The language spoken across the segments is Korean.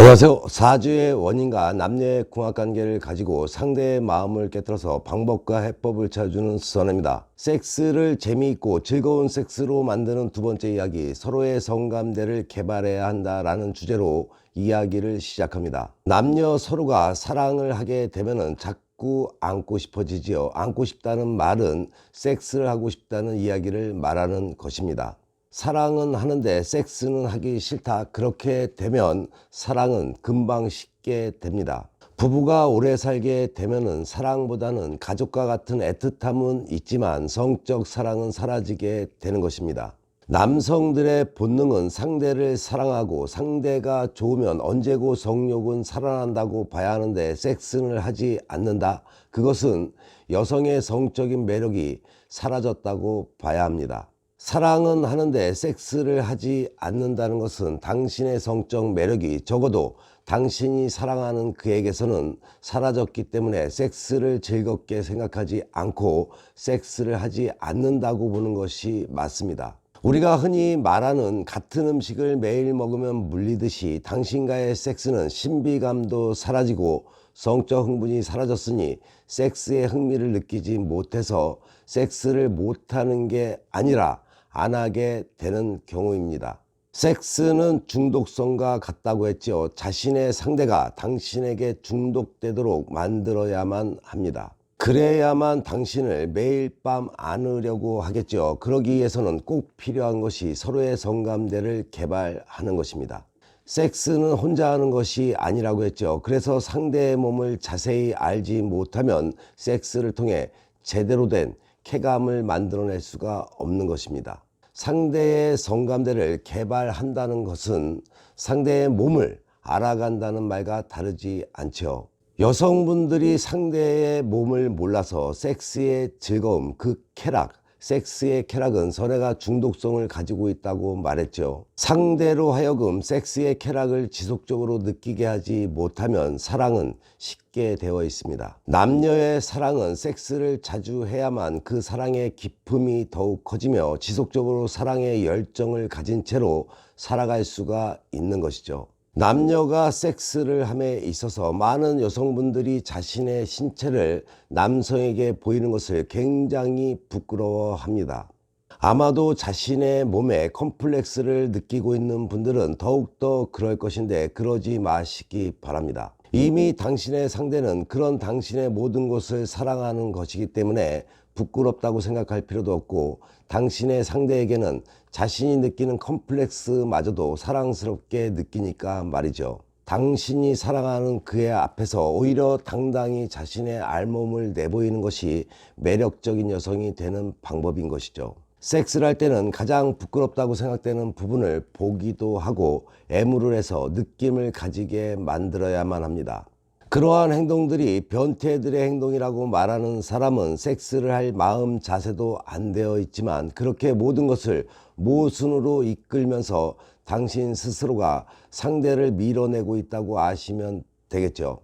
안녕하세요. 사주의 원인과 남녀의 궁합관계를 가지고 상대의 마음을 깨뜨려서 방법과 해법을 찾아주는 수선입니다. 섹스를 재미있고 즐거운 섹스로 만드는 두 번째 이야기, 서로의 성감대를 개발해야 한다라는 주제로 이야기를 시작합니다. 남녀 서로가 사랑을 하게 되면은 자꾸 안고 싶어지지요. 안고 싶다는 말은 섹스를 하고 싶다는 이야기를 말하는 것입니다. 사랑은 하는데 섹스는 하기 싫다. 그렇게 되면 사랑은 금방 식게 됩니다. 부부가 오래 살게 되면은 사랑보다는 가족과 같은 애틋함은 있지만 성적 사랑은 사라지게 되는 것입니다. 남성들의 본능은 상대를 사랑하고 상대가 좋으면 언제고 성욕은 살아난다고 봐야 하는데 섹스를 하지 않는다. 그것은 여성의 성적인 매력이 사라졌다고 봐야 합니다. 사랑은 하는데 섹스를 하지 않는다는 것은 당신의 성적 매력이 적어도 당신이 사랑하는 그에게서는 사라졌기 때문에 섹스를 즐겁게 생각하지 않고 섹스를 하지 않는다고 보는 것이 맞습니다. 우리가 흔히 말하는 같은 음식을 매일 먹으면 물리듯이 당신과의 섹스는 신비감도 사라지고 성적 흥분이 사라졌으니 섹스에 흥미를 느끼지 못해서 섹스를 못하는 게 아니라 안 하게 되는 경우입니다. 섹스는 중독성과 같다고 했죠. 자신의 상대가 당신에게 중독되도록 만들어야만 합니다. 그래야만 당신을 매일 밤 안으려고 하겠죠. 그러기 위해서는 꼭 필요한 것이 서로의 성감대를 개발하는 것입니다. 섹스는 혼자 하는 것이 아니라고 했죠. 그래서 상대의 몸을 자세히 알지 못하면 섹스를 통해 제대로 된 쾌감을 만들어낼 수가 없는 것입니다. 상대의 성감대를 개발한다는 것은 상대의 몸을 알아간다는 말과 다르지 않죠. 여성분들이 상대의 몸을 몰라서 섹스의 즐거움, 그 쾌락, 섹스의 쾌락은 선해가 중독성을 가지고 있다고 말했죠. 상대로 하여금 섹스의 쾌락을 지속적으로 느끼게 하지 못하면 사랑은 식게 되어 있습니다. 남녀의 사랑은 섹스를 자주 해야만 그 사랑의 기쁨이 더욱 커지며 지속적으로 사랑의 열정을 가진 채로 살아갈 수가 있는 것이죠. 남녀가 섹스를 함에 있어서 많은 여성분들이 자신의 신체를 남성에게 보이는 것을 굉장히 부끄러워합니다. 아마도 자신의 몸에 컴플렉스를 느끼고 있는 분들은 더욱더 그럴 것인데 그러지 마시기 바랍니다. 이미 당신의 상대는 그런 당신의 모든 것을 사랑하는 것이기 때문에 부끄럽다고 생각할 필요도 없고 당신의 상대에게는 자신이 느끼는 컴플렉스마저도 사랑스럽게 느끼니까 말이죠. 당신이 사랑하는 그의 앞에서 오히려 당당히 자신의 알몸을 내보이는 것이 매력적인 여성이 되는 방법인 것이죠. 섹스를 할 때는 가장 부끄럽다고 생각되는 부분을 보기도 하고 애무를 해서 느낌을 가지게 만들어야만 합니다. 그러한 행동들이 변태들의 행동이라고 말하는 사람은 섹스를 할 마음 자세도 안 되어 있지만 그렇게 모든 것을 모순으로 이끌면서 당신 스스로가 상대를 밀어내고 있다고 아시면 되겠죠.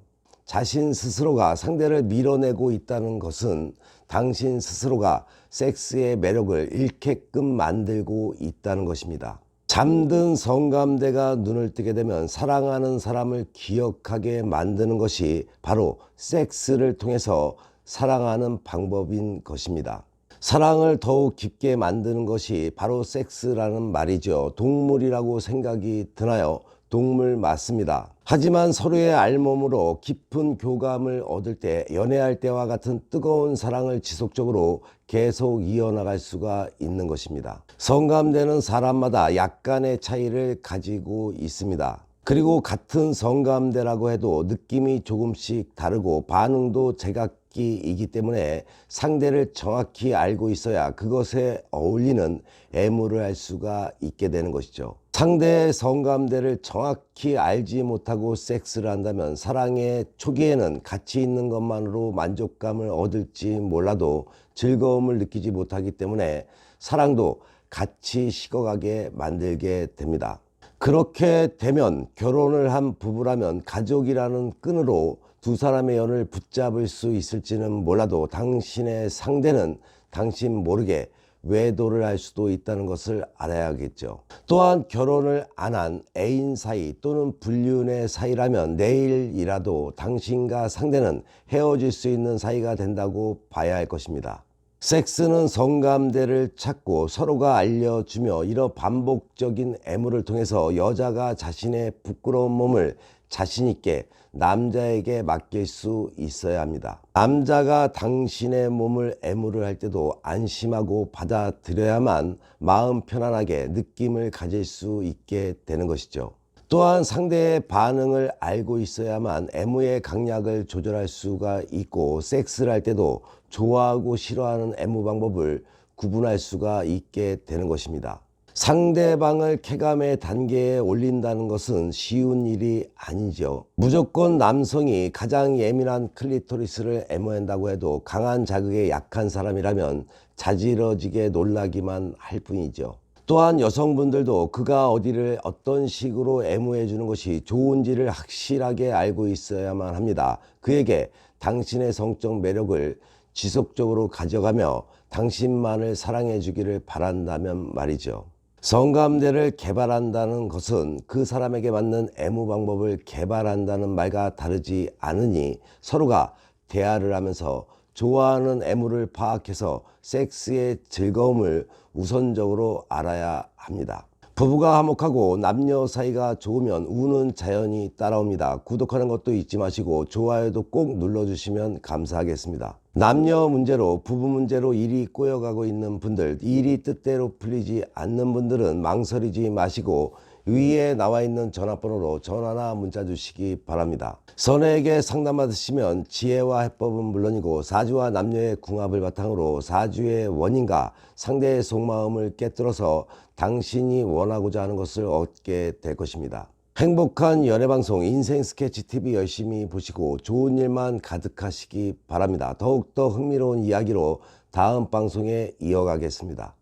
자신 스스로가 상대를 밀어내고 있다는 것은 당신 스스로가 섹스의 매력을 잃게끔 만들고 있다는 것입니다. 잠든 성감대가 눈을 뜨게 되면 사랑하는 사람을 기억하게 만드는 것이 바로 섹스를 통해서 사랑하는 방법인 것입니다. 사랑을 더욱 깊게 만드는 것이 바로 섹스라는 말이죠. 동물이라고 생각이 드나요? 동물 맞습니다. 하지만 서로의 알몸으로 깊은 교감을 얻을 때 연애할 때와 같은 뜨거운 사랑을 지속적으로 계속 이어나갈 수가 있는 것입니다. 성감대는 사람마다 약간의 차이를 가지고 있습니다. 그리고 같은 성감대라고 해도 느낌이 조금씩 다르고 반응도 제각기이기 때문에 상대를 정확히 알고 있어야 그것에 어울리는 애무를 할 수가 있게 되는 것이죠. 상대의 성감대를 정확히 알지 못하고 섹스를 한다면 사랑의 초기에는 같이 있는 것만으로 만족감을 얻을지 몰라도 즐거움을 느끼지 못하기 때문에 사랑도 같이 식어가게 만들게 됩니다. 그렇게 되면 결혼을 한 부부라면 가족이라는 끈으로 두 사람의 연을 붙잡을 수 있을지는 몰라도 당신의 상대는 당신 모르게 외도를 할 수도 있다는 것을 알아야겠죠. 또한 결혼을 안 한 애인 사이 또는 불륜의 사이라면 내일이라도 당신과 상대는 헤어질 수 있는 사이가 된다고 봐야 할 것입니다. 섹스는 성감대를 찾고 서로가 알려주며 이런 반복적인 애무를 통해서 여자가 자신의 부끄러운 몸을 자신있게 남자에게 맡길 수 있어야 합니다. 남자가 당신의 몸을 애무를 할 때도 안심하고 받아들여야만 마음 편안하게 느낌을 가질 수 있게 되는 것이죠. 또한 상대의 반응을 알고 있어야만 애무의 강약을 조절할 수가 있고 섹스를 할 때도 좋아하고 싫어하는 애무 방법을 구분할 수가 있게 되는 것입니다. 상대방을 쾌감의 단계에 올린다는 것은 쉬운 일이 아니죠. 무조건 남성이 가장 예민한 클리토리스를 애무한다고 해도 강한 자극에 약한 사람이라면 자지러지게 놀라기만 할 뿐이죠. 또한 여성분들도 그가 어디를 어떤 식으로 애무해 주는 것이 좋은지를 확실하게 알고 있어야만 합니다. 그에게 당신의 성적 매력을 지속적으로 가져가며 당신만을 사랑해 주기를 바란다면 말이죠. 성감대를 개발한다는 것은 그 사람에게 맞는 애무 방법을 개발한다는 말과 다르지 않으니 서로가 대화를 하면서 좋아하는 애무를 파악해서 섹스의 즐거움을 우선적으로 알아야 합니다. 부부가 화목하고 남녀 사이가 좋으면 운은 자연히 따라옵니다. 구독하는 것도 잊지 마시고 좋아요도 꼭 눌러주시면 감사하겠습니다. 남녀 문제로 부부 문제로 일이 꼬여가고 있는 분들, 일이 뜻대로 풀리지 않는 분들은 망설이지 마시고 위에 나와 있는 전화번호로 전화나 문자 주시기 바랍니다. 선에게 상담받으시면 지혜와 해법은 물론이고 사주와 남녀의 궁합을 바탕으로 사주의 원인과 상대의 속마음을 깨뜨려서 당신이 원하고자 하는 것을 얻게 될 것입니다. 행복한 연애방송 인생스케치TV 열심히 보시고 좋은 일만 가득하시기 바랍니다. 더욱더 흥미로운 이야기로 다음 방송에 이어가겠습니다.